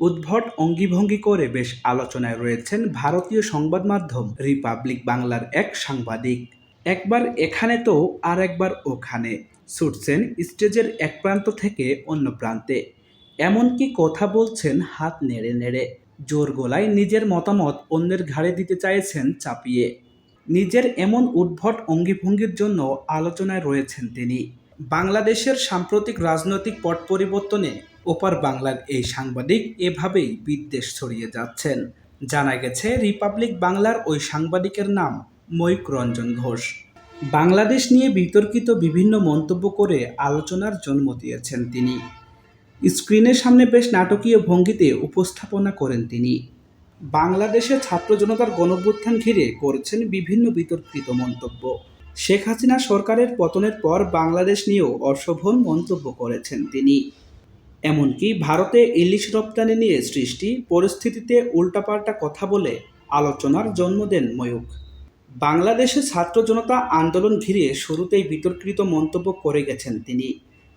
উদ্ভট অঙ্গিভঙ্গি করে বেশ আলোচনায় রয়েছেন ভারতীয় সংবাদ মাধ্যম রিপাবলিক বাংলার এক সাংবাদিক। একবার এখানে তো আর একবার ওখানে ছুটছেন স্টেজের এক প্রান্ত থেকে অন্য প্রান্তে। এমনকি কথা বলছেন হাত নেড়ে নেড়ে, জোর গলায় নিজের মতামত অন্যের ঘাড়ে দিতে চাইছেন চাপিয়ে। নিজের এমন উদ্ভট অঙ্গিভঙ্গির জন্য আলোচনায় রয়েছেন তিনি। বাংলাদেশের সাম্প্রতিক রাজনৈতিক পট পরিবর্তনে ওপার বাংলার এই সাংবাদিক এভাবেই বিদ্বেষ ছড়িয়ে যাচ্ছেন। জানা গেছে রিপাবলিক বাংলার ওই সাংবাদিকের নাম ময়ূক রঞ্জন ঘোষ। বাংলাদেশ নিয়ে বিতর্কিত বিভিন্ন মন্তব্য করে আলোচনার জন্ম দিয়েছেন তিনি। স্ক্রিনের সামনে বেশ নাটকীয় ভঙ্গিতে উপস্থাপনা করেন তিনি। বাংলাদেশের ছাত্র জনতার গণঅভ্যুত্থান ঘিরে করেছেন বিভিন্ন বিতর্কিত মন্তব্য। শেখ হাসিনা সরকারের পতনের পর বাংলাদেশ নিয়েও অশোভন মন্তব্য করেছেন তিনি। এমনকি ভারতে ইলিশ রপ্তানি নিয়ে সৃষ্টি পরিস্থিতিতে উল্টাপাল্টা কথা বলে আলোচনার জন্ম দেন ময়ূক। বাংলাদেশে ছাত্র জনতা আন্দোলন ঘিরে শুরুতেই বিতর্কিত মন্তব্য করে গেছেন তিনি।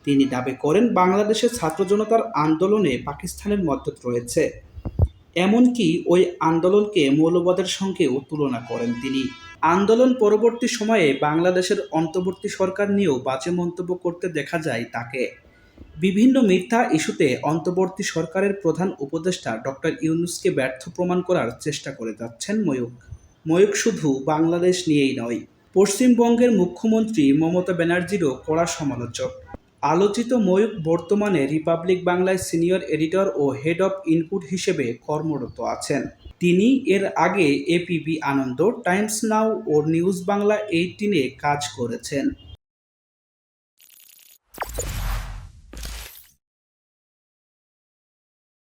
তিনি দাবি করেন বাংলাদেশের ছাত্র জনতার আন্দোলনে পাকিস্তানের মদত রয়েছে। এমনকি ওই আন্দোলনকে মৌলবাদের সঙ্গেও তুলনা করেন তিনি। আন্দোলন পরবর্তী সময়ে বাংলাদেশের অন্তর্বর্তী সরকার নিয়েও বাজে মন্তব্য করতে দেখা যায় তাকে। বিভিন্ন মিথ্যা ইস্যুতে অন্তর্বর্তী সরকারের প্রধান উপদেষ্টা ডক্টর ইউনূসকে ব্যর্থ প্রমাণ করার চেষ্টা করে যাচ্ছেন ময়ূক। ময়ূক শুধু বাংলাদেশ নিয়েই নয়, পশ্চিমবঙ্গের মুখ্যমন্ত্রী মমতা ব্যানার্জিরও কড়া সমালোচক। আলোচিত ময়ূক বর্তমানে রিপাবলিক বাংলায় সিনিয়র এডিটর ও হেড অব ইনপুট হিসেবে কর্মরত আছেন। তিনি এর আগে এপিবি আনন্দ, টাইমস নাও ও নিউজ বাংলা 18-এ কাজ করেছেন।